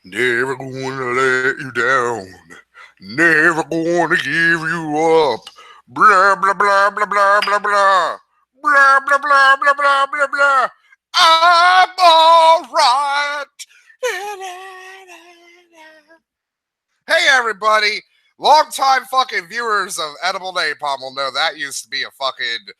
Never gonna let you down. Never gonna give you up. Blah blah blah blah blah blah blah. Blah blah blah blah blah blah blah. I'm alright. Hey everybody. Longtime fucking viewers of Edible Napalm will know that used to be a fucking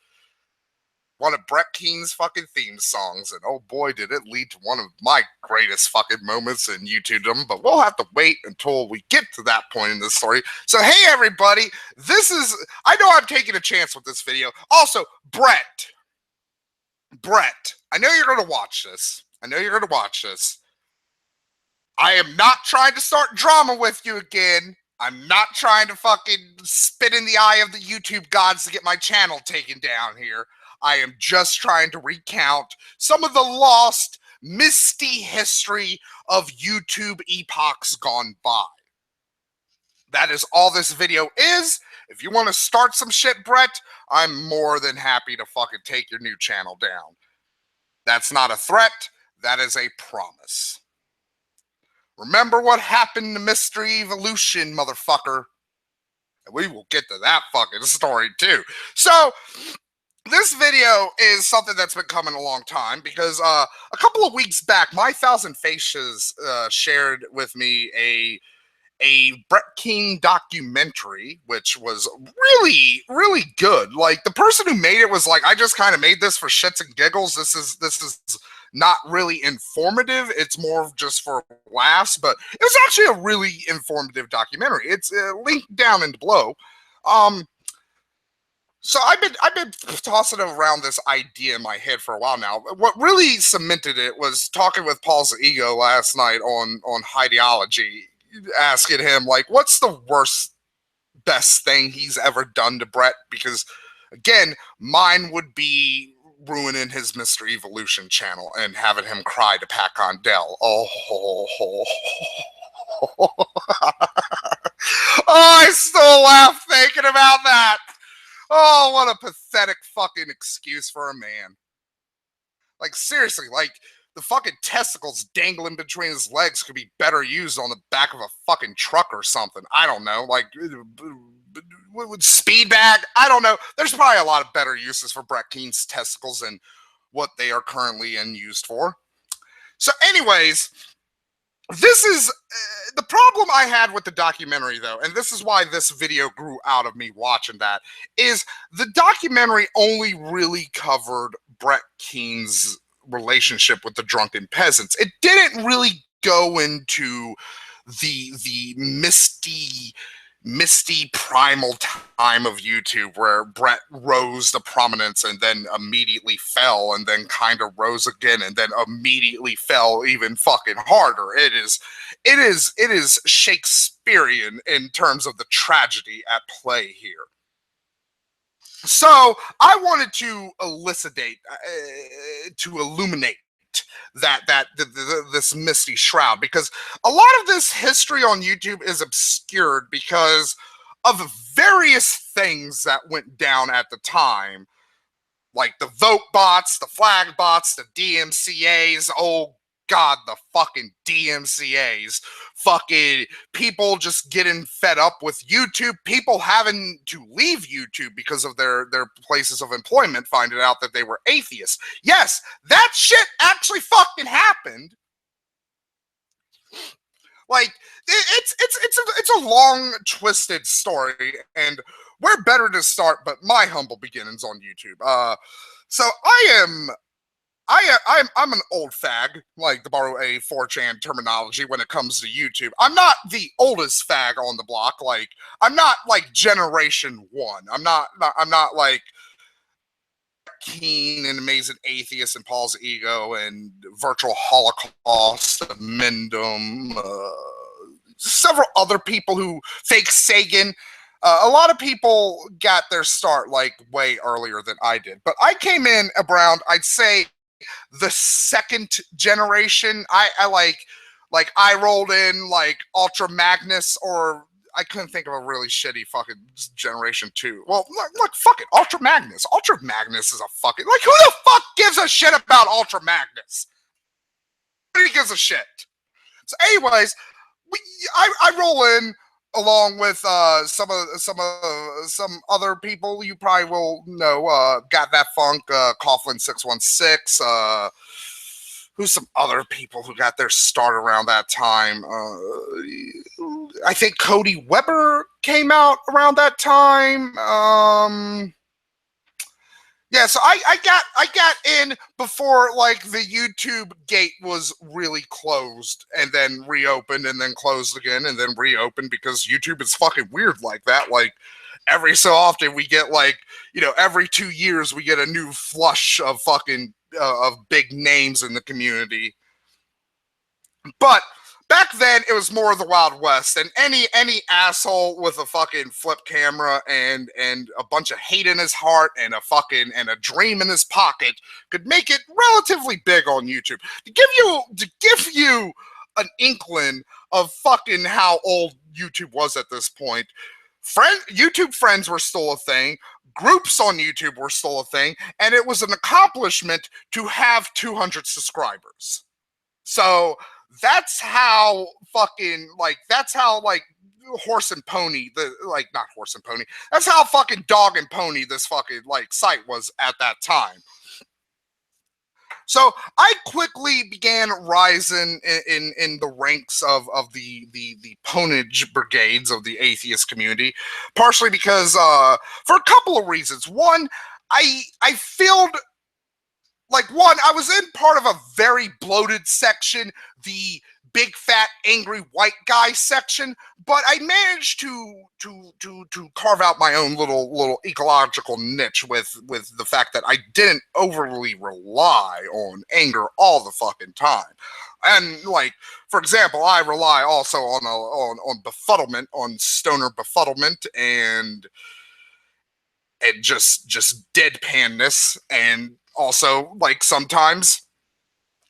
one of Brett Keane's fucking theme songs, and oh boy did it lead to one of my greatest fucking moments in YouTubedom, but we'll have to wait until we get to that point in the story. So hey everybody, I know I'm taking a chance with this video. Also, Brett, I know you're gonna watch this. I am not trying to start drama with you again. I'm not trying to fucking spit in the eye of the YouTube gods to get my channel taken down here. I am just trying to recount some of the lost, misty history of YouTube epochs gone by. That is all this video is. If you want to start some shit, Brett, I'm more than happy to fucking take your new channel down. That's not a threat. That is a promise. Remember what happened to Mystery Evolution, motherfucker. And we will get to that fucking story too. So, this video is something that's been coming a long time because a couple of weeks back, My Thousand Faces shared with me a Brett Keane documentary, which was really, really good. Like, the person who made it was like, I just kind of made this for shits and giggles. This is not really informative. It's more just for laughs, but it was actually a really informative documentary. It's linked down in below. So I've been tossing around this idea in my head for a while now. What really cemented it was talking with Paul's ego last night on Ideology, asking him, like, what's the best thing he's ever done to Brett? Because, again, mine would be ruining his Mr. Evolution channel and having him cry to Pac on Dell. Oh, I still laugh thinking about that. Oh, what a pathetic fucking excuse for a man. Like, seriously, like, the fucking testicles dangling between his legs could be better used on the back of a fucking truck or something. I don't know. Like, with speed bag? I don't know. There's probably a lot of better uses for Brett Keane's testicles than what they are currently used for. So anyways, this is the problem I had with the documentary, though, and this is why this video grew out of me watching that, is the documentary only really covered Brett Keane's relationship with the drunken peasants. It didn't really go into the misty primal time of YouTube where Brett rose to prominence and then immediately fell and then kind of rose again and then immediately fell even fucking harder. It is Shakespearean in terms of the tragedy at play here. So I wanted to illuminate this misty shroud, because a lot of this history on YouTube is obscured because of various things that went down at the time, like the vote bots, the flag bots, the DMCAs. Oh God, the fucking DMCAs. Fucking people just getting fed up with YouTube. People having to leave YouTube because of their places of employment, finding out that they were atheists. Yes, that shit actually fucking happened. Like, it's a long, twisted story, and where better to start but my humble beginnings on YouTube. So I'm an old fag, like, to borrow a 4chan terminology when it comes to YouTube. I'm not the oldest fag on the block. Like, I'm not like generation one. I'm not like Keane and Amazing Atheist and Paul's Ego and Virtual Holocaust, Mendham, several other people who fake Sagan. A lot of people got their start like way earlier than I did, but I came in around, I'd say, the second generation. I rolled in like Ultra Magnus, or I couldn't think of a really shitty fucking generation 2. Well, look, fuck it, Ultra Magnus. Ultra Magnus is a fucking, like, who the fuck gives a shit about Ultra Magnus? Nobody gives a shit. So, anyways, I roll in along with some other people you probably will know. Got that funk, Coughlin 616. Who's some other people who got their start around that time? I think Cody Weber came out around that time. Yeah, so I got in before like the YouTube gate was really closed and then reopened and then closed again and then reopened because YouTube is fucking weird like that. Like every so often we get like, every 2 years we get a new flush of fucking of big names in the community. But back then it was more of the Wild West, and any asshole with a fucking flip camera and a bunch of hate in his heart and a dream in his pocket could make it relatively big on YouTube. To give you an inkling of fucking how old YouTube was at this point, YouTube friends were still a thing. Groups on YouTube were still a thing, and it was an accomplishment to have 200 subscribers. So that's how horse and pony, not horse and pony. That's how fucking dog and pony this fucking like site was at that time. So I quickly began rising in the ranks of the ponage brigades of the atheist community, partially because for a couple of reasons. One, I filled I was in part of a very bloated section, the big fat angry white guy section, but I managed to carve out my own little ecological niche with the fact that I didn't overly rely on anger all the fucking time. And like, for example, I rely also on befuddlement, on stoner befuddlement and just deadpanness, and also like sometimes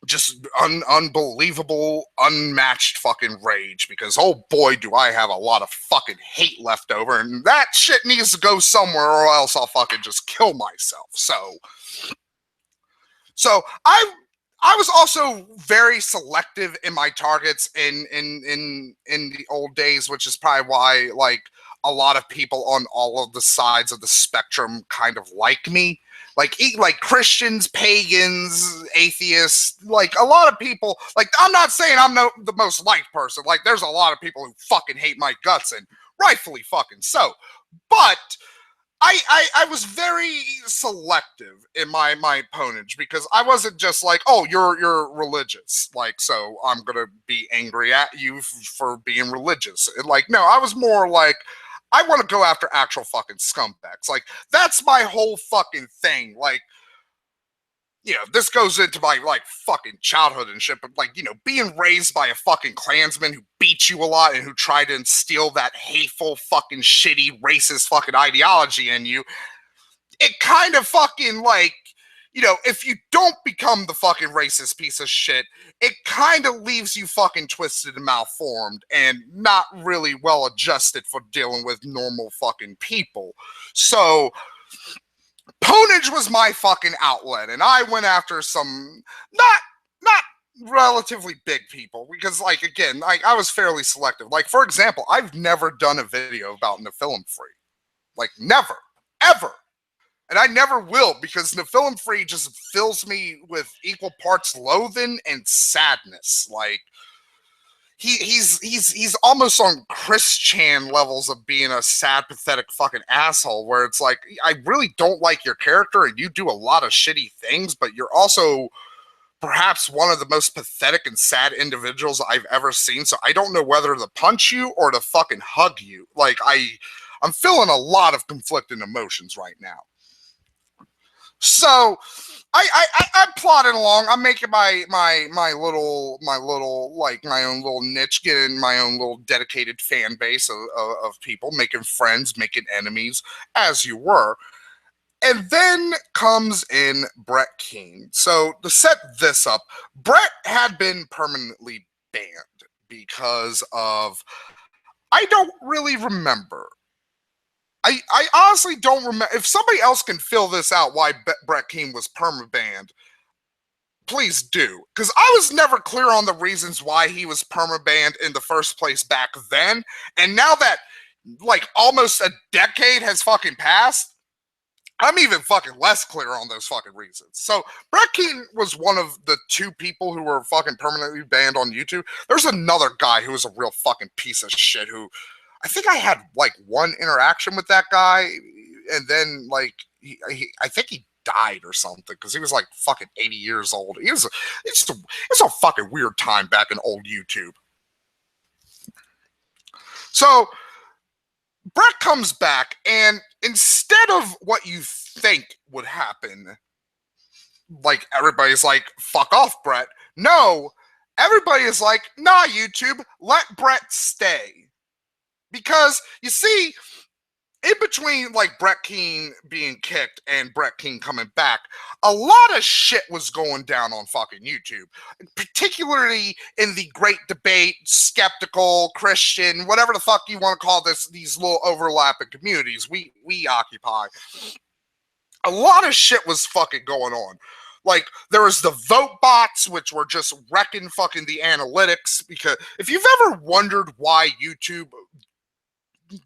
just unbelievable, unmatched fucking rage, because oh boy do I have a lot of fucking hate left over, and that shit needs to go somewhere or else I'll fucking just kill myself. So I was also very selective in my targets in the old days, which is probably why like a lot of people on all of the sides of the spectrum kind of like me. Like Christians, pagans, atheists, like a lot of people. Like, I'm not saying I'm the most liked person. Like, there's a lot of people who fucking hate my guts, and rightfully fucking so. But I was very selective in my ponage, because I wasn't just like, oh, you're religious, like, so I'm gonna be angry at you for being religious. Like, no, I was more like, I want to go after actual fucking scumbags. Like, that's my whole fucking thing. Like, this goes into my like fucking childhood and shit, but like, being raised by a fucking Klansman who beat you a lot and who tried to instill that hateful fucking shitty racist fucking ideology in you, it kind of fucking like, if you don't become the fucking racist piece of shit, it kind of leaves you fucking twisted and malformed and not really well adjusted for dealing with normal fucking people. So ponage was my fucking outlet, and I went after some not relatively big people, because like, again, I was fairly selective. Like, for example, I've never done a video about Nephilim Free. Like, never, ever. And I never will, because Nephilim Free just fills me with equal parts loathing and sadness. Like, he's almost on Chris Chan levels of being a sad, pathetic fucking asshole, where it's like, I really don't like your character and you do a lot of shitty things, but you're also perhaps one of the most pathetic and sad individuals I've ever seen. So I don't know whether to punch you or to fucking hug you. Like, I'm feeling a lot of conflicting emotions right now. So I'm plodding along. I'm making my little like my own little niche, getting my own little dedicated fan base of people, making friends, making enemies, as you were. And then comes in Brett Keane. So to set this up, Brett had been permanently banned because of, I don't really remember. I honestly don't remember. If somebody else can fill this out, why Brett Keane was perma-banned, Please do, because I was never clear on the reasons why he was permabanned in the first place back then, and now that like almost a decade has fucking passed, I'm even fucking less clear on those fucking reasons. So Brett Keane was one of the two people who were fucking permanently banned on YouTube. There's another guy who was a real fucking piece of shit who I think I had like one interaction with that guy, and then like I think he died or something because he was like fucking 80 years old. It's a fucking weird time back in old YouTube. So Brett comes back, and instead of what you think would happen, like everybody's like, fuck off, Brett. No, everybody is like, nah, YouTube, let Brett stay. Because you see, in between like Brett Keane being kicked and Brett Keane coming back, a lot of shit was going down on fucking YouTube, particularly in the great debate, skeptical, Christian, whatever the fuck you want to call this, these little overlapping communities we occupy. A lot of shit was fucking going on. Like, there was the vote bots, which were just wrecking fucking the analytics, because if you've ever wondered why YouTube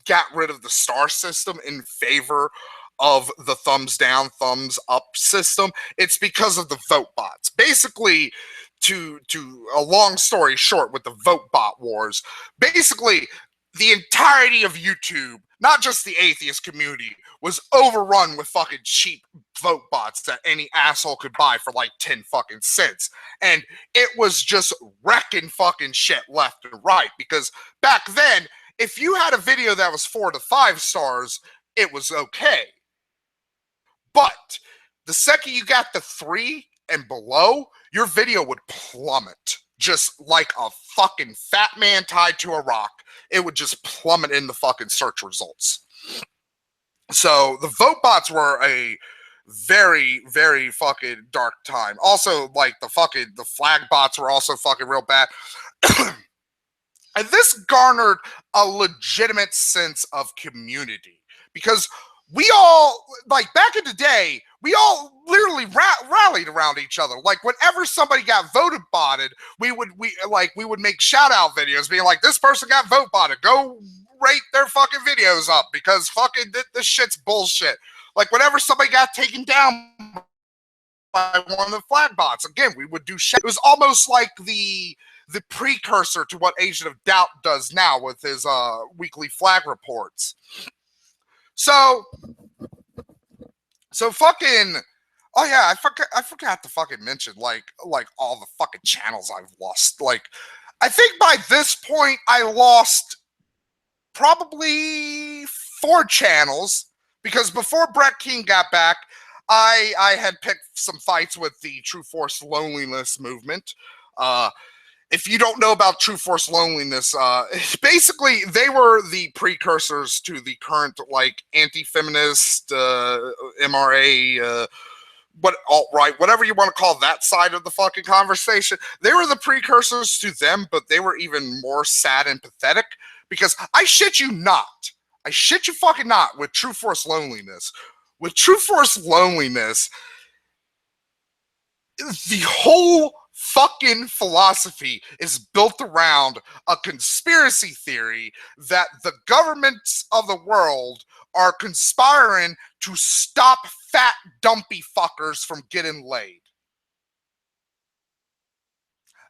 got rid of the star system in favor of the thumbs down, thumbs up system, it's because of the vote bots. Basically, to a long story short with the vote bot wars, basically the entirety of YouTube, not just the atheist community, was overrun with fucking cheap vote bots that any asshole could buy for like 10 fucking cents. And it was just wrecking fucking shit left and right, because back then, if you had a video that was 4 to 5 stars, it was okay. But the second you got the 3 and below, your video would plummet. Just like a fucking fat man tied to a rock. It would just plummet in the fucking search results. So the vote bots were a very, very fucking dark time. Also, like the flag bots were also fucking real bad. And this garnered a legitimate sense of community, because we all, like back in the day, we all literally rallied around each other. Like whenever somebody got voted botted, we would make shout out videos being like, this person got vote botted, go rate their fucking videos up because fucking this shit's bullshit. Like whenever somebody got taken down by one of the flag bots, again, we would do shit. It was almost like the precursor to what Agent of Doubt does now with his weekly flag reports. So fucking, oh yeah, I forgot to fucking mention like all the fucking channels I've lost. Like, I think by this point I lost probably 4 channels, because before Brett Keane got back, I had picked some fights with the True Force Loneliness movement. If you don't know about True Force Loneliness, basically they were the precursors to the current like anti-feminist MRA, alt-right, whatever you want to call that side of the fucking conversation. They were the precursors to them, but they were even more sad and pathetic, because I shit you fucking not, with True Force Loneliness. With True Force Loneliness, the whole fucking philosophy is built around a conspiracy theory that the governments of the world are conspiring to stop fat dumpy fuckers from getting laid.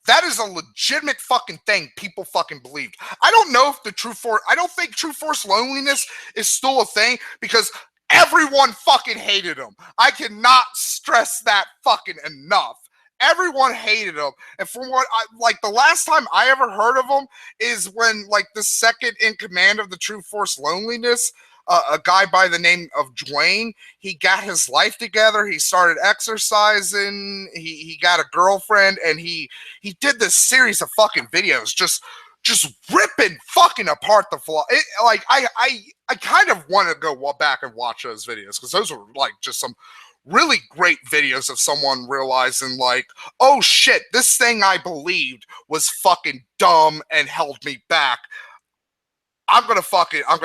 That is a legitimate fucking thing people fucking believed. I don't know if I don't think True Force Loneliness is still a thing, because everyone fucking hated him. I cannot stress that fucking enough. Everyone hated him. And from what the last time I ever heard of him is when like the second in command of the True Force Loneliness, a guy by the name of Dwayne, he got his life together. He started exercising. He got a girlfriend, and he did this series of fucking videos just ripping fucking apart the flaw. I kind of want to go back and watch those videos, because those were like just some really great videos of someone realizing like, oh shit, this thing I believed was fucking dumb and held me back. I'm gonna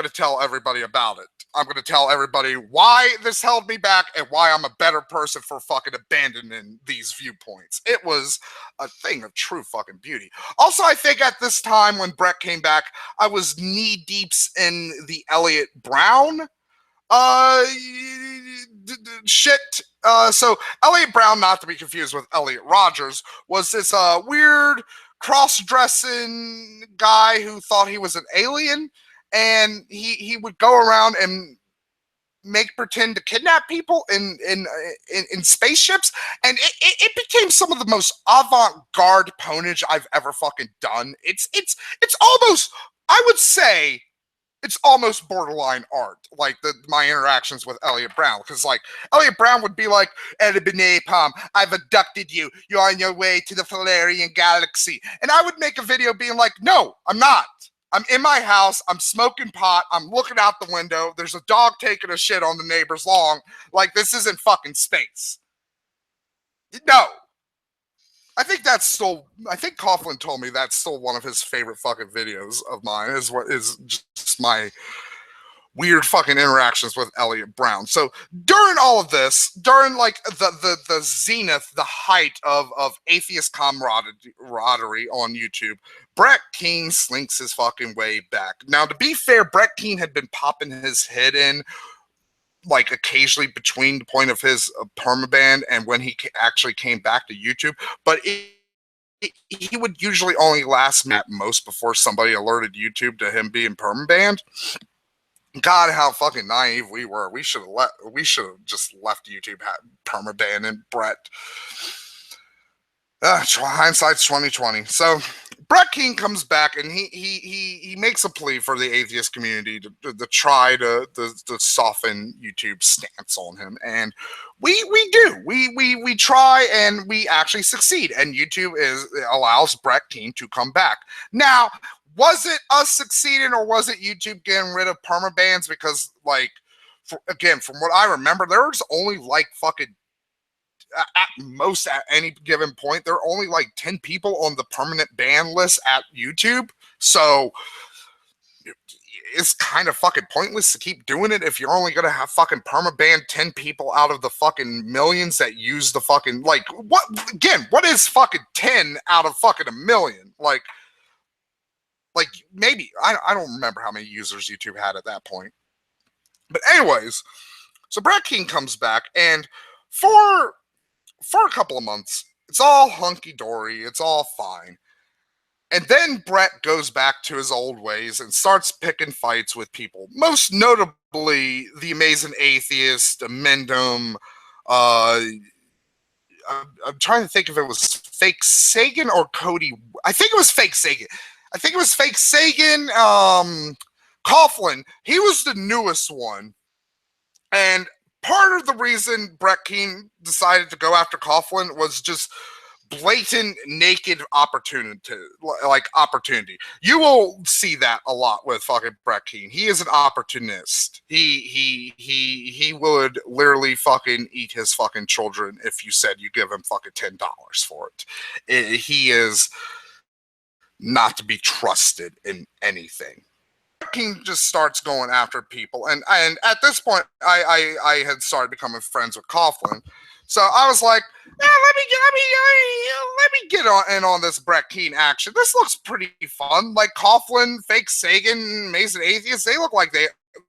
tell everybody about it. I'm going to tell everybody why this held me back and why I'm a better person for fucking abandoning these viewpoints. It was a thing of true fucking beauty. Also, I think at this time when Brett came back, I was knee deeps in the Elliot Brown shit. So Elliot Brown, not to be confused with Elliot Rogers, was this weird cross-dressing guy who thought he was an alien, and he would go around and make pretend to kidnap people in spaceships, and it became some of the most avant-garde ponage I've ever fucking done. It's almost, I would say, it's almost borderline art, like my interactions with Elliot Brown, because like Elliot Brown would be like, Napalm, I've abducted you. You're on your way to the Valerian galaxy. And I would make a video being like, no, I'm not. I'm in my house. I'm smoking pot. I'm looking out the window. There's a dog taking a shit on the neighbor's lawn. Like, this isn't fucking space. No. I think Coughlin told me that's still one of his favorite fucking videos of mine, is what is just my weird fucking interactions with Elliot Brown. So during all of this, during like the zenith, the height of atheist camaraderie on YouTube, Brett Keane slinks his fucking way back. Now, to be fair, Brett Keane had been popping his head in like occasionally between the point of his permaban and when he actually came back to YouTube, but he would usually only last at most before somebody alerted YouTube to him being permabanned. God, how fucking naive we were. We should have just left YouTube permaban and Brett. Hindsight's 2020. So Brett Keane comes back and he makes a plea for the atheist community to try to soften YouTube's stance on him, and we do. We try and we actually succeed, and YouTube allows Brett Keane to come back. Now, was it us succeeding or was it YouTube getting rid of permabans? Because like, again, from what I remember, there was only like fucking at most at any given point, there are only like 10 people on the permanent ban list at YouTube. So it's kind of fucking pointless to keep doing it if you're only going to have fucking permaban 10 people out of the fucking millions that use the fucking, like, what is fucking 10 out of fucking a million? Like maybe, I don't remember how many users YouTube had at that point. But anyways, so Brett King comes back, and for a couple of months, it's all hunky-dory, it's all fine. And then Brett goes back to his old ways and starts picking fights with people. Most notably, the Amazing Atheist, Amendum. I'm trying to think if it was Fake Sagan or Cody. I think it was Fake Sagan. Coughlin, he was the newest one. And part of the reason Brett Keane decided to go after Coughlin was just blatant naked opportunity. You will see that a lot with fucking Brett Keane. He is an opportunist. He would literally fucking eat his fucking children if you said you give him fucking $10 for it. He is not to be trusted in anything. King just starts going after people, and at this point, I had started becoming friends with Coughlin, so I was like, yeah, let me get on this Brett Keane action. This looks pretty fun. Like Coughlin, Fake Sagan, Mason Atheist, they look like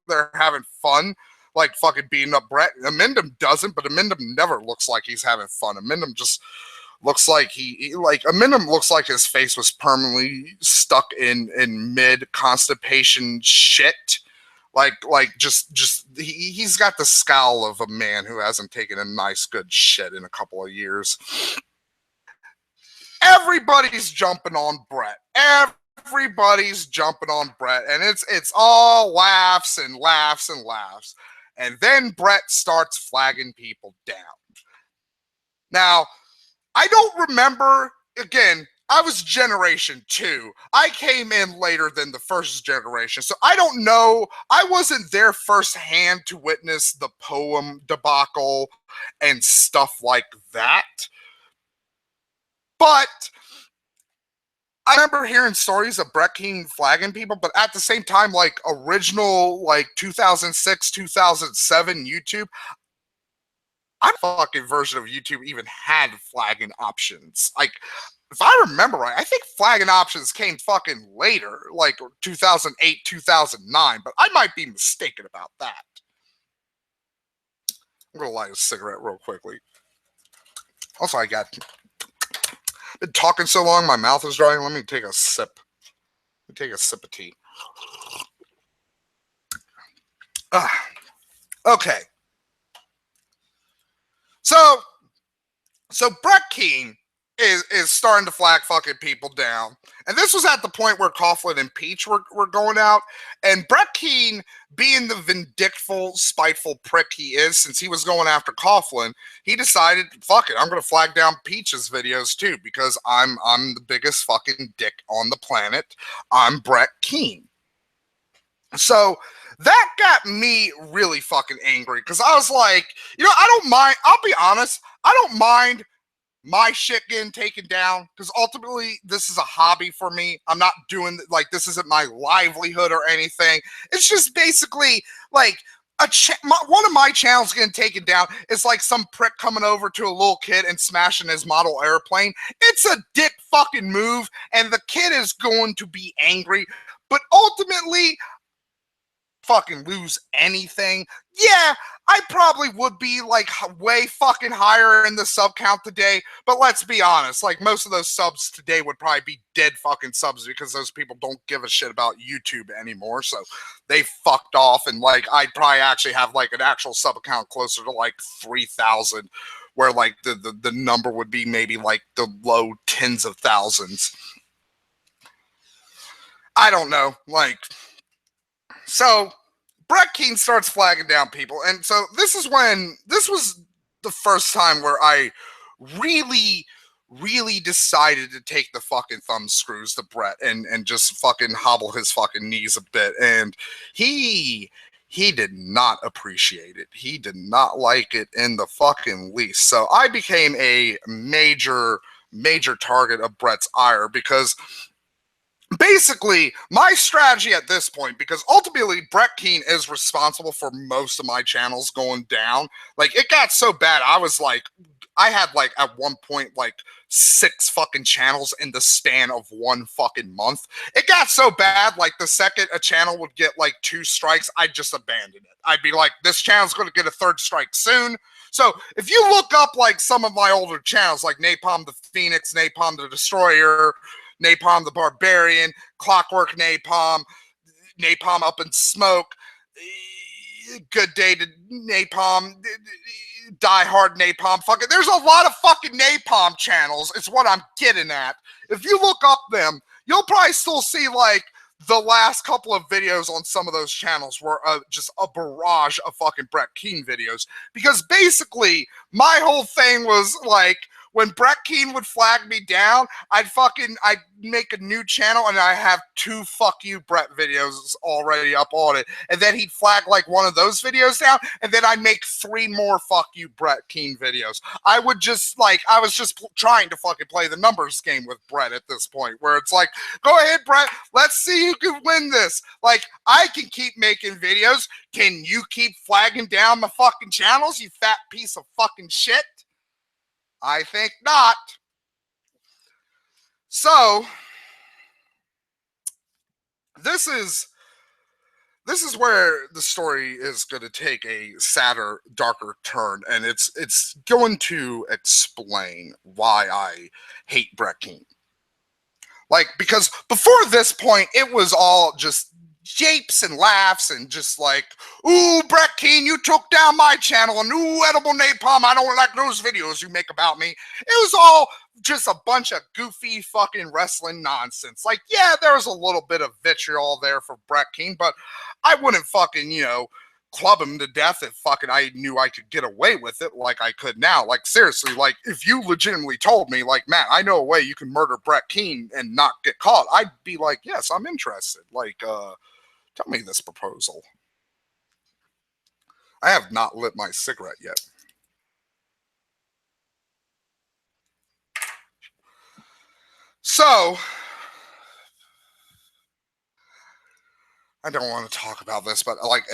they're having fun, like fucking beating up Brett. Amendum doesn't, but Amendum never looks like he's having fun. Amendum just looks like Amendum looks like his face was permanently stuck in mid constipation shit. He's got the scowl of a man who hasn't taken a nice good shit in a couple of years. Everybody's jumping on Brett. Everybody's jumping on Brett, and it's all laughs and laughs and laughs. And then Brett starts flagging people down. Now, I don't remember, again, I was generation 2. I came in later than the first generation, so I don't know. I wasn't there firsthand to witness the poem debacle and stuff like that. But I remember hearing stories of Brett Keane flagging people, but at the same time, like original, like 2006, 2007 YouTube, I fucking version of YouTube even had flagging options. Like, if I remember right, I think flagging options came fucking later, like 2008, 2009, but I might be mistaken about that. I'm gonna light a cigarette real quickly. Also, I got been talking so long, my mouth is dry. Let me take a sip. Let me take a sip of tea. Okay. So Brett Keane is starting to flag fucking people down. And this was at the point where Coughlin and Peach were going out. And Brett Keane, being the vindictful, spiteful prick he is, since he was going after Coughlin, he decided, fuck it, I'm gonna flag down Peach's videos too, because I'm the biggest fucking dick on the planet. I'm Brett Keane. So that got me really fucking angry because I was like, I don't mind. I'll be honest, I don't mind my shit getting taken down because ultimately this is a hobby for me. I'm not doing like this isn't my livelihood or anything. It's just basically like one of my channels getting taken down is like some prick coming over to a little kid and smashing his model airplane. It's a dick fucking move, and the kid is going to be angry. But ultimately, fucking lose anything, yeah, I probably would be like way fucking higher in the sub count today. But let's be honest, like most of those subs today would probably be dead fucking subs because those people don't give a shit about YouTube anymore. So they fucked off, and like I'd probably actually have like an actual sub account closer to like 3,000, where like the number would be maybe like the low tens of thousands. I don't know, like. So Brett Keane starts flagging down people. And so this was the first time where I really, really decided to take the fucking thumb screws to Brett and just fucking hobble his fucking knees a bit. And he did not appreciate it. He did not like it in the fucking least. So I became a major target of Brett's ire because basically, my strategy at this point, because ultimately Brett Keane is responsible for most of my channels going down. Like, it got so bad, I had like at one point like 6 fucking channels in the span of one fucking month. It got so bad, like the second a channel would get like 2 strikes, I'd just abandon it. I'd be like, this channel's gonna get a 3rd strike soon. So if you look up like some of my older channels, like Napalm the Phoenix, Napalm the Destroyer, Napalm the Barbarian, Clockwork Napalm, Napalm Up in Smoke, Good Day to Napalm, Die Hard Napalm. Fucking, there's a lot of fucking Napalm channels. It's what I'm getting at. If you look up them, you'll probably still see like the last couple of videos on some of those channels were just a barrage of fucking Brett Keane videos. Because basically, my whole thing was like, when Brett Keane would flag me down, I'd make a new channel and I have 2 fuck you Brett videos already up on it. And then he'd flag like one of those videos down, and then I'd make 3 more fuck you Brett Keane videos. I was just trying to fucking play the numbers game with Brett at this point, where it's like, go ahead, Brett, let's see who can win this. Like, I can keep making videos. Can you keep flagging down my fucking channels, you fat piece of fucking shit? I think not. So this is where the story is going to take a sadder, darker turn, and it's going to explain why I hate Brett Keane. Like, because before this point, it was all just japes and laughs and just like, ooh, Brett Keane, you took down my channel, and ooh, Edible Napalm, I don't like those videos you make about me. It was all just a bunch of goofy fucking wrestling nonsense. Like, yeah, there was a little bit of vitriol there for Brett Keane, but I wouldn't fucking, club him to death if fucking I knew I could get away with it like I could now. Like, seriously, like, if you legitimately told me, like, Matt, I know a way you can murder Brett Keane and not get caught, I'd be like, yes, I'm interested. Like, tell me this proposal. I have not lit my cigarette yet. So, I don't want to talk about this, but like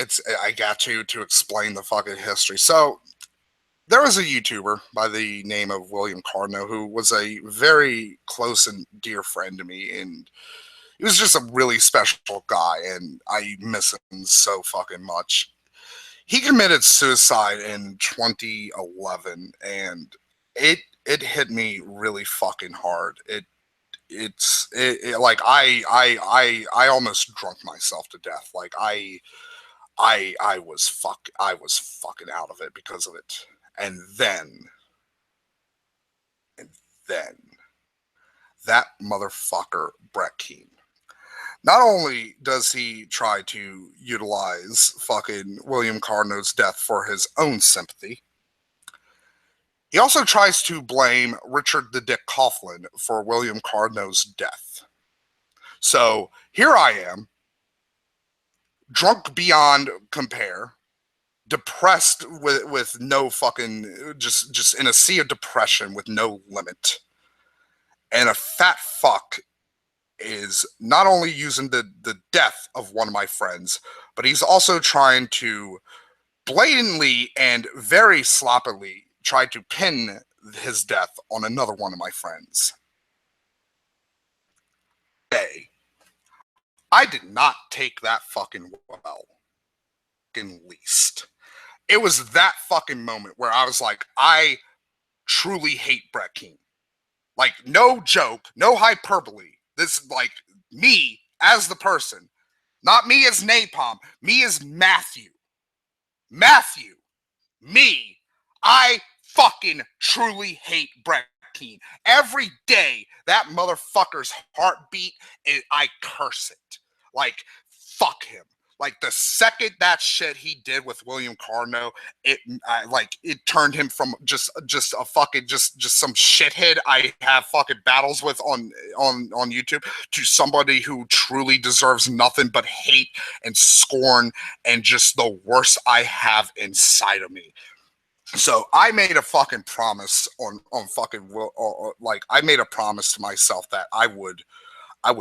I got to explain the fucking history. So there was a YouTuber by the name of William Cardno who was a very close and dear friend to me, and he was just a really special guy, and I miss him so fucking much. He committed suicide in 2011, and it hit me really fucking hard. Like I almost drunk myself to death. Like I was fucking out of it because of it. And and then that motherfucker Brett Keane. Not only does he try to utilize fucking William Cardno's death for his own sympathy, he also tries to blame Richard the Dick Coughlin for William Cardno's death. So here I am, drunk beyond compare, depressed with no fucking just in a sea of depression with no limit, and a fat fuck is not only using the death of one of my friends, but he's also trying to blatantly and very sloppily try to pin his death on another one of my friends. Hey, I did not take that fucking well, in least. It was that fucking moment where I was like, I truly hate Brett Keane. Like, no joke, no hyperbole. This, like, me as the person, not me as Napalm, me as Matthew. Matthew, me, I fucking truly hate Brett Keane. Every day that motherfucker's heartbeat, I curse it. Like, fuck him. Like, the second that shit he did with William Cardno, it turned him from just a fucking just some shithead I have fucking battles with on YouTube to somebody who truly deserves nothing but hate and scorn and just the worst I have inside of me. So I made a fucking promise on fucking like I made a promise to myself that I would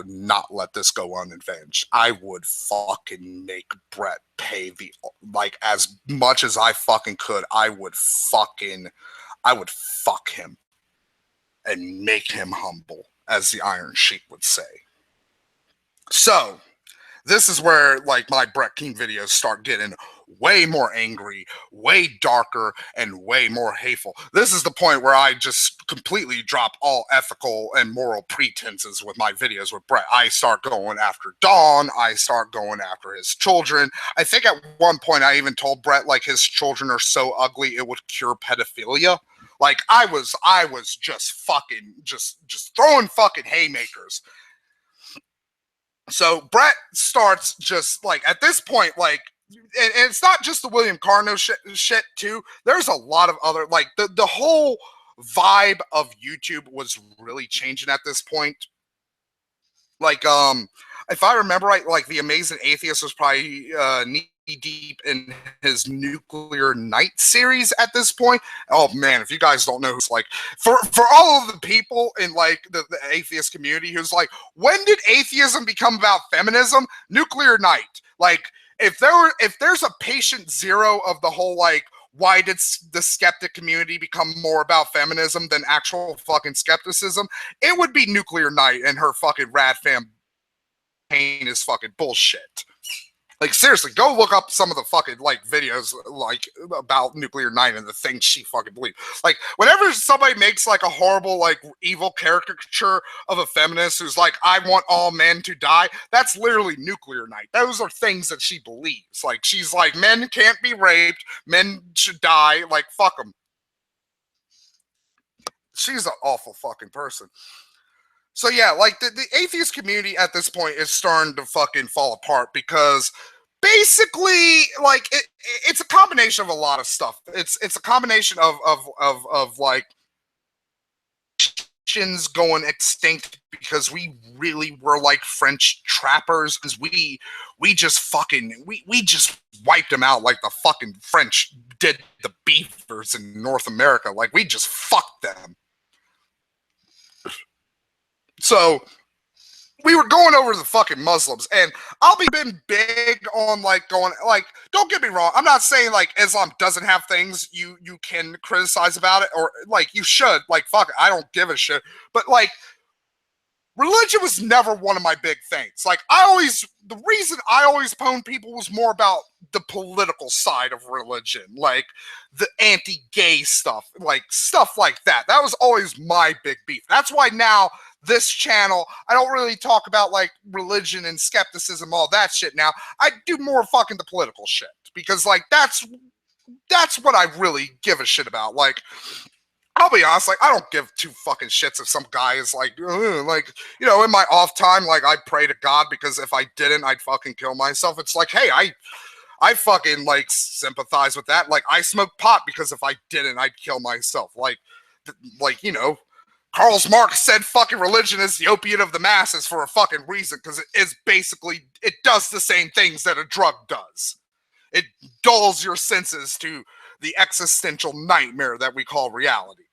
not let this go unavenged. I would fucking make Brett pay the, like, as much as I fucking could. I would fuck him and make him humble, as the Iron Sheik would say. So this is where like my Brett Keane videos start getting way more angry, way darker, and way more hateful. This is the point where I just completely drop all ethical and moral pretenses with my videos with Brett. I start going after Dawn. I start going after his children. I think at one point I even told Brett like his children are so ugly it would cure pedophilia. Like I was just fucking just throwing fucking haymakers. So Brett starts just like at this point, like, and it's not just the William Cardno shit too. There's a lot of other like the whole vibe of YouTube was really changing at this point. Like, if I remember right, like the Amazing Atheist was probably knee deep in his Nuclear Night series at this point. Oh man, if you guys don't know who's like for all of the people in like the atheist community who's like, when did atheism become about feminism? Nuclear Night. Like if there's a patient zero of the whole like why did the skeptic community become more about feminism than actual fucking skepticism, it would be Nuclear Night and her fucking rad fam pain is fucking bullshit. Like seriously, go look up some of the fucking like videos like about Nuclear Night and the things she fucking believed. Like whenever somebody makes like a horrible like evil caricature of a feminist who's like, I want all men to die, that's literally Nuclear Night. Those are things that she believes. Like she's like, men can't be raped, men should die, like fuck them. She's an awful fucking person. So yeah, like the atheist community at this point is starting to fucking fall apart because basically like it's a combination of a lot of stuff. It's a combination of like going extinct because we really were like French trappers because we just fucking we just wiped them out like the fucking French did the beavers in North America. Like we just fucked them. So we were going over the fucking Muslims, and I'll be been big on like going like. Don't get me wrong. I'm not saying like Islam doesn't have things you can criticize about it, or like you should. Like fuck it, I don't give a shit. But like religion was never one of my big things. Like the reason I always pwned people was more about the political side of religion, like the anti-gay stuff, like stuff like that. That was always my big beef. That's why now this channel, I don't really talk about like religion and skepticism, all that shit now. I do more fucking the political shit because like that's what I really give a shit about. Like I'll be honest, like I don't give two fucking shits if some guy is like, you know, in my off time, like I pray to God because if I didn't, I'd fucking kill myself. It's like, hey, I fucking like sympathize with that. Like I smoke pot because if I didn't, I'd kill myself. Like you know, Karl Marx said fucking religion is the opiate of the masses for a fucking reason because it is basically, it does the same things that a drug does. It dulls your senses to the existential nightmare that we call reality.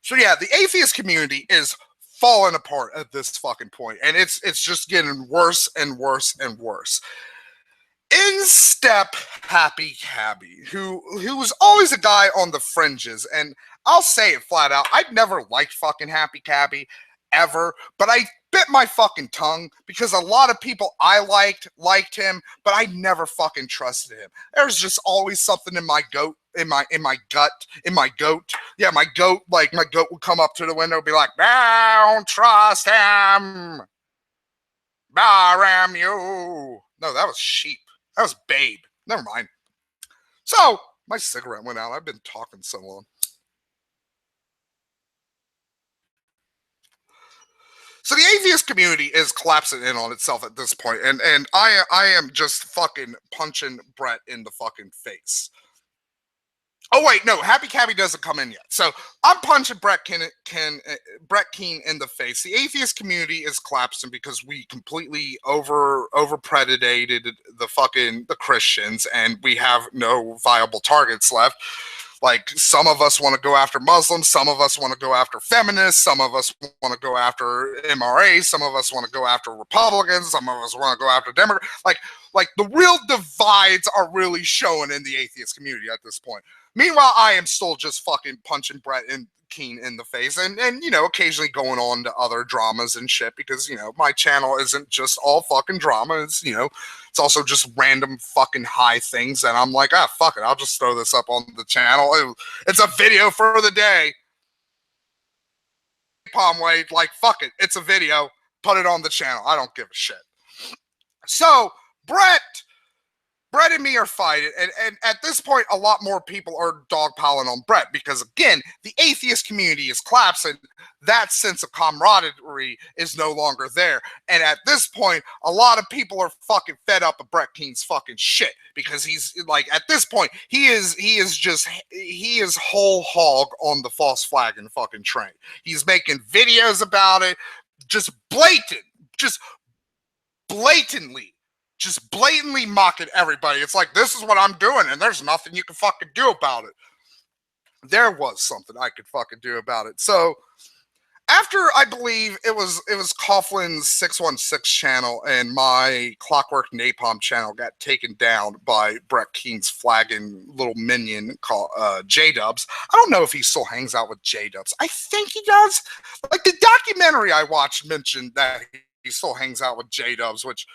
So yeah, the atheist community is falling apart at this fucking point, and it's just getting worse and worse and worse. In step Happy Cabby, who was always a guy on the fringes, and I'll say it flat out, I've never liked fucking Happy Cabby ever, but I bit my fucking tongue because a lot of people I liked him, but I never fucking trusted him. There's just always something in my goat, in my goat. Yeah, my goat would come up to the window and be like, "Don't trust him. Baram you." No, that was sheep. That was Babe. Never mind. So, my cigarette went out. I've been talking so long. So the atheist community is collapsing in on itself at this point, and I am just fucking punching Brett in the fucking face. Oh wait, no, Happy Cabby doesn't come in yet. So I'm punching Brett Keane in the face. The atheist community is collapsing because we completely over predated the Christians, and we have no viable targets left. Like some of us want to go after Muslims, some of us want to go after feminists, some of us want to go after MRAs, some of us want to go after Republicans, some of us want to go after Democrats. Like the real divides are really showing in the atheist community at this point. Meanwhile, I am still just fucking punching Brett and Keane in the face, and you know, occasionally going on to other dramas and shit because, you know, my channel isn't just all fucking drama. It's, you know, it's also just random fucking high things, and I'm like, fuck it, I'll just throw this up on the channel. It's a video for the day. Palm Wade, like, fuck it, it's a video. Put it on the channel. I don't give a shit. So Brett and me are fighting, and at this point, a lot more people are dogpiling on Brett because, again, the atheist community is collapsing. That sense of camaraderie is no longer there. And at this point, a lot of people are fucking fed up of Brett Keane's fucking shit because he's like, at this point, he is whole hog on the false flag and fucking train. He's making videos about it, just blatantly mocking everybody. It's like, this is what I'm doing, and there's nothing you can fucking do about it. There was something I could fucking do about it. So after, I believe it was Coughlin's 616 channel and my Clockwork Napalm channel got taken down by Brett Keane's flagging little minion called J-Dubs. I don't know if he still hangs out with J-Dubs. I think he does. Like the documentary I watched mentioned that he still hangs out with J-Dubs, which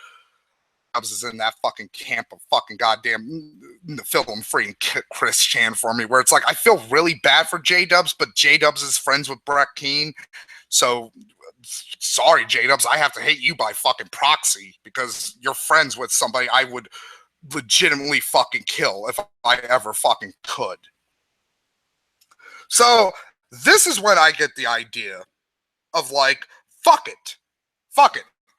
is in that fucking camp of fucking goddamn film free Chris Chan for me, where it's like I feel really bad for J-Dubs, but J-Dubs is friends with Brett Keane, so sorry J-Dubs, I have to hate you by fucking proxy because you're friends with somebody I would legitimately fucking kill if I ever fucking could. So this is when I get the idea of like, fuck it.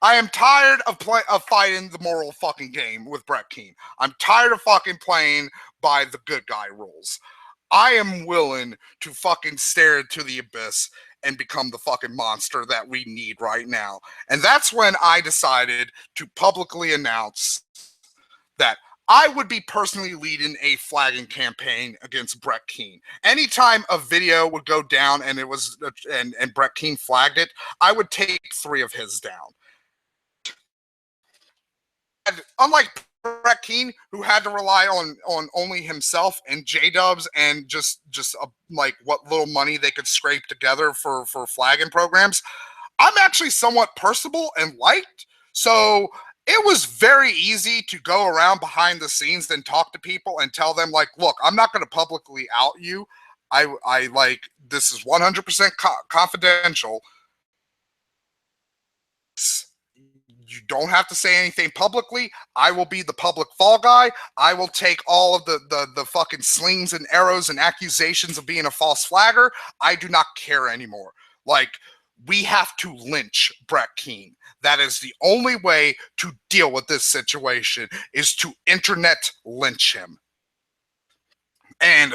I am tired of fighting the moral fucking game with Brett Keane. I'm tired of fucking playing by the good guy rules. I am willing to fucking stare into the abyss and become the fucking monster that we need right now. And that's when I decided to publicly announce that I would be personally leading a flagging campaign against Brett Keane. Anytime a video would go down and it was and Brett Keane flagged it, I would take 3 of his down. And unlike Brett Keane, who had to rely on only himself and J-Dubs and just like what little money they could scrape together for flagging programs, I'm actually somewhat personable and liked. So it was very easy to go around behind the scenes and talk to people and tell them, like, look, I'm not going to publicly out you. I like, this is 100% confidential. You don't have to say anything publicly. I will be the public fall guy. I will take all of the fucking slings and arrows and accusations of being a false flagger. I do not care anymore. Like, we have to lynch Brett Keane. That is the only way to deal with this situation, is to internet lynch him. And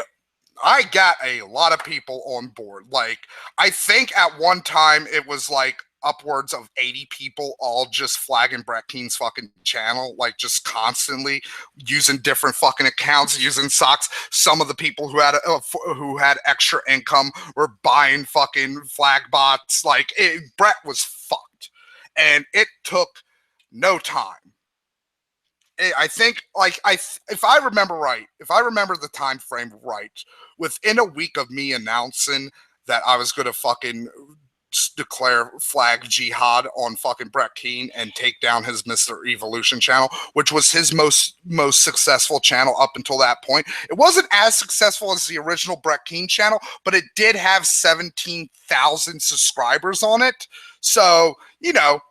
I got a lot of people on board. Like, I think at one time it was like upwards of 80 people all just flagging Brett Keane's fucking channel, like just constantly using different fucking accounts, using socks. Some of the people who had extra income were buying fucking flag bots. Like, Brett was fucked, and it took no time. I think, like, if I remember the time frame right, within a week of me announcing that I was going to fucking declare flag jihad on fucking Brett Keane and take down his Mr. Evolution channel, which was his most successful channel up until that point. It wasn't as successful as the original Brett Keane channel, but it did have 17,000 subscribers on it. So, you know,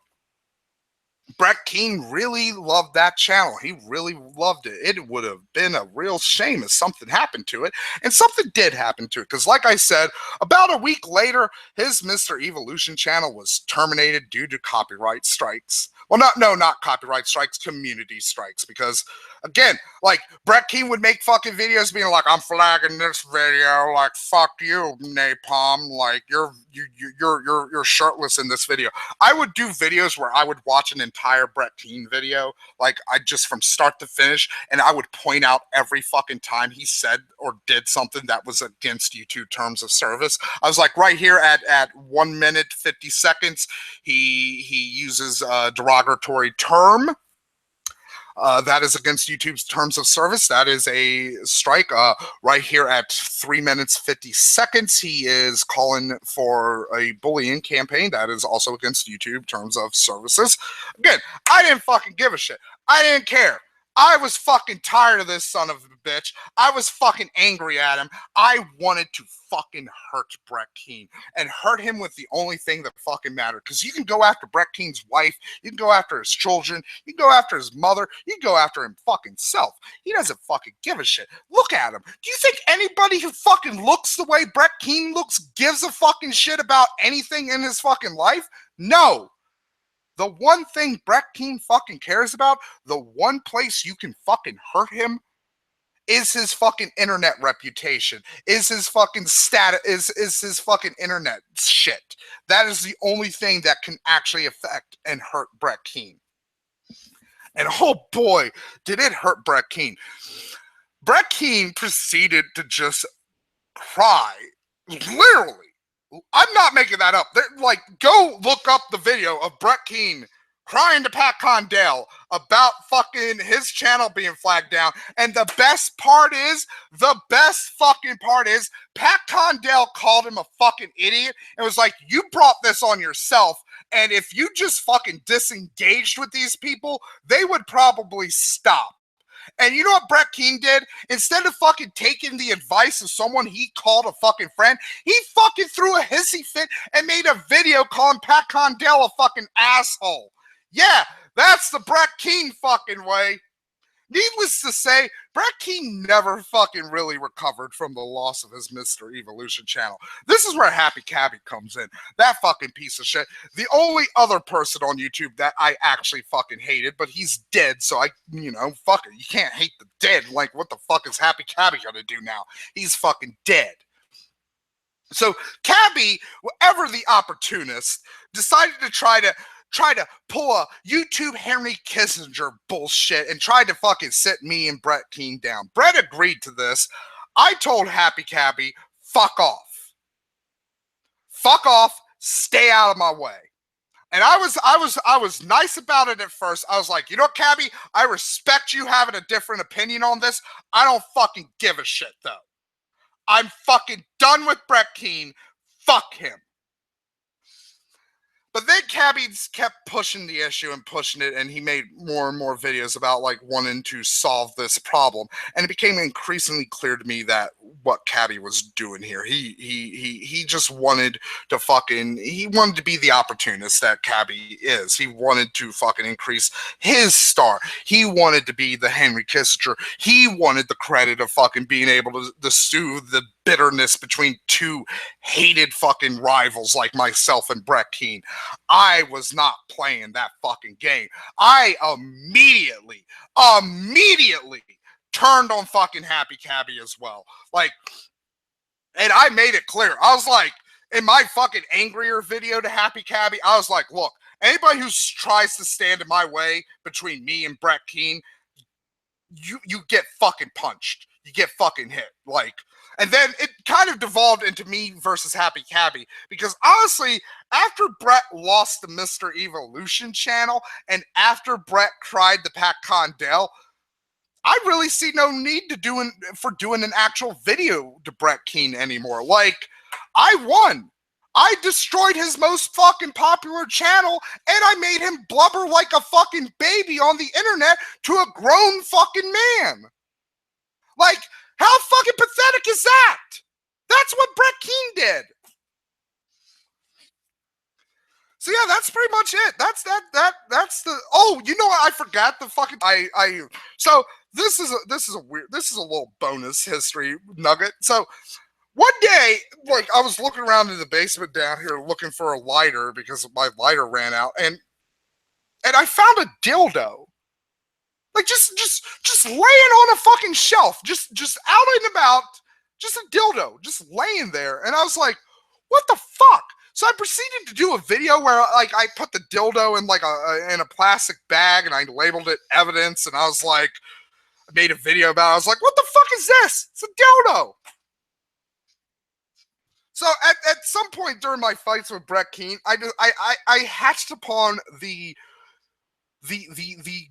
Brett Keane really loved that channel. He really loved it. It would have been a real shame if something happened to it. And something did happen to it. Because like I said, about a week later, his Mr. Evolution channel was terminated due to copyright strikes. Well, not copyright strikes, community strikes. Because, again, like, Brett Keane would make fucking videos being like, I'm flagging this video, like, fuck you, Napalm, like, you're shirtless in this video. I would do videos where I would watch an entire Brett Keane video, like, I just from start to finish, and I would point out every fucking time he said or did something that was against YouTube terms of service. I was like, right here at 1 minute 50 seconds, he uses a derogatory term. That is against YouTube's terms of service. That is a strike. Right here at 3 minutes 50 seconds, he is calling for a bullying campaign. That is also against YouTube terms of services. Again, I didn't fucking give a shit. I didn't care. I was fucking tired of this son of a bitch. I was fucking angry at him. I wanted to fucking hurt Brett Keane and hurt him with the only thing that fucking mattered. Because you can go after Brett Keane's wife, you can go after his children, you can go after his mother, you can go after him fucking self. He doesn't fucking give a shit. Look at him. Do you think anybody who fucking looks the way Brett Keane looks gives a fucking shit about anything in his fucking life? No. The one thing Brett Keane fucking cares about, the one place you can fucking hurt him, is his fucking internet reputation, is his fucking status, is his fucking internet shit. That is the only thing that can actually affect and hurt Brett Keane. And oh boy, did it hurt Brett Keane. Brett Keane proceeded to just cry, literally. I'm not making that up. Like, go look up the video of Brett Keane crying to Pat Condell about fucking his channel being flagged down. And the best fucking part is, Pat Condell called him a fucking idiot and was like, you brought this on yourself. And if you just fucking disengaged with these people, they would probably stop. And you know what Brett Keane did? Instead of fucking taking the advice of someone he called a fucking friend, he fucking threw a hissy fit and made a video calling Pat Condell a fucking asshole. Yeah, that's the Brett Keane fucking way. Needless to say, Brett Keane never fucking really recovered from the loss of his Mr. Evolution channel. This is where Happy Cabby comes in. That fucking piece of shit. The only other person on YouTube that I actually fucking hated, but he's dead, so fuck it. You can't hate the dead. Like, what the fuck is Happy Cabby gonna do now? He's fucking dead. So Cabby, whatever the opportunist, decided to try try to pull a YouTube Henry Kissinger bullshit and tried to fucking sit me and Brett Keane down. Brett agreed to this. I told Happy Cabby, fuck off. Fuck off, stay out of my way. And I was nice about it at first. I was like, you know what, Cabby? I respect you having a different opinion on this. I don't fucking give a shit, though. I'm fucking done with Brett Keane. Fuck him. But then Cabby kept pushing the issue and pushing it, and he made more and more videos about like wanting to solve this problem. And it became increasingly clear to me that what Cabby was doing here, he just wanted to he wanted to be the opportunist that Cabby is. He wanted to fucking increase his star. He wanted to be the Henry Kissinger. He wanted the credit of fucking being able to soothe the bitterness between two hated fucking rivals like myself and Brett Keane. I was not playing that fucking game. I immediately turned on fucking Happy Cabby as well. Like, and I made it clear. I was like, in my fucking angrier video to Happy Cabby, I was like, look, anybody who tries to stand in my way between me and Brett Keane, you get fucking punched. You get fucking hit. Like, and then it kind of devolved into me versus Happy Cabby, because honestly, after Brett lost the Mr. Evolution channel and after Brett cried to Pat Condell, I really see no need to doing an actual video to Brett Keane anymore. Like, I won. I destroyed his most fucking popular channel, and I made him blubber like a fucking baby on the internet to a grown fucking man. Like, how fucking pathetic is that? That's what Brett Keane did. So yeah, that's pretty much it. That's the. Oh, you know what? I forgot the fucking. So this is a little bonus history nugget. So one day, like, I was looking around in the basement down here looking for a lighter because my lighter ran out, and I found a dildo. Like, just laying on a fucking shelf, just out and about, just a dildo, just laying there. And I was like, what the fuck? So I proceeded to do a video where, like, I put the dildo in like in a plastic bag and I labeled it evidence. And I was like, I made a video about it. I was like, what the fuck is this? It's a dildo. So at some point during my fights with Brett Keane, I hatched upon the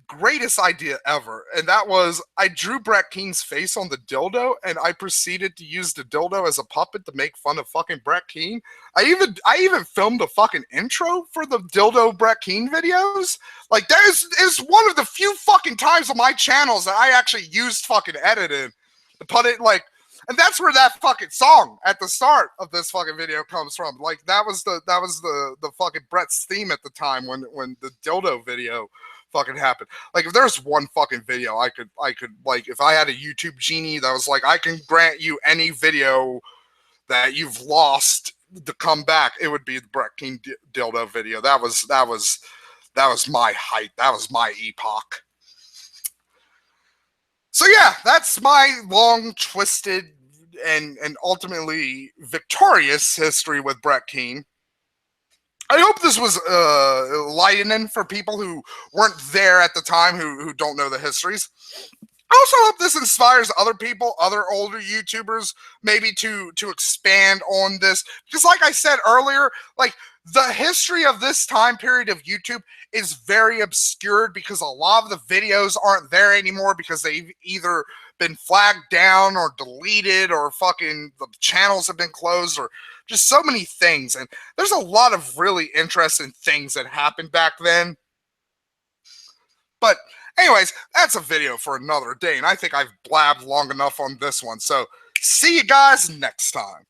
greatest idea ever, and that was I drew Brett Keane's face on the dildo, and I proceeded to use the dildo as a puppet to make fun of fucking Brett Keane. I even filmed a fucking intro for the dildo Brett Keane videos. Like, that is one of the few fucking times on my channels that I actually used fucking editing to put it like. And that's where that fucking song at the start of this fucking video comes from. Like, that was the fucking Brett's theme at the time when the dildo video fucking happened. Like, if there's one fucking video I could like, if I had a YouTube genie that was like, I can grant you any video that you've lost to come back, it would be the Brett Keane dildo video. That was my height. That was my epoch. So yeah, that's my long, twisted, and ultimately victorious history with Brett Keane. I hope this was enlightening for people who weren't there at the time, who don't know the histories. I also hope this inspires other people, other older YouTubers, maybe to expand on this. Because like I said earlier, like, the history of this time period of YouTube is very obscured because a lot of the videos aren't there anymore because they've either been flagged down or deleted, or fucking the channels have been closed, or just so many things. And there's a lot of really interesting things that happened back then. But anyways, that's a video for another day, and I think I've blabbed long enough on this one. So see you guys next time.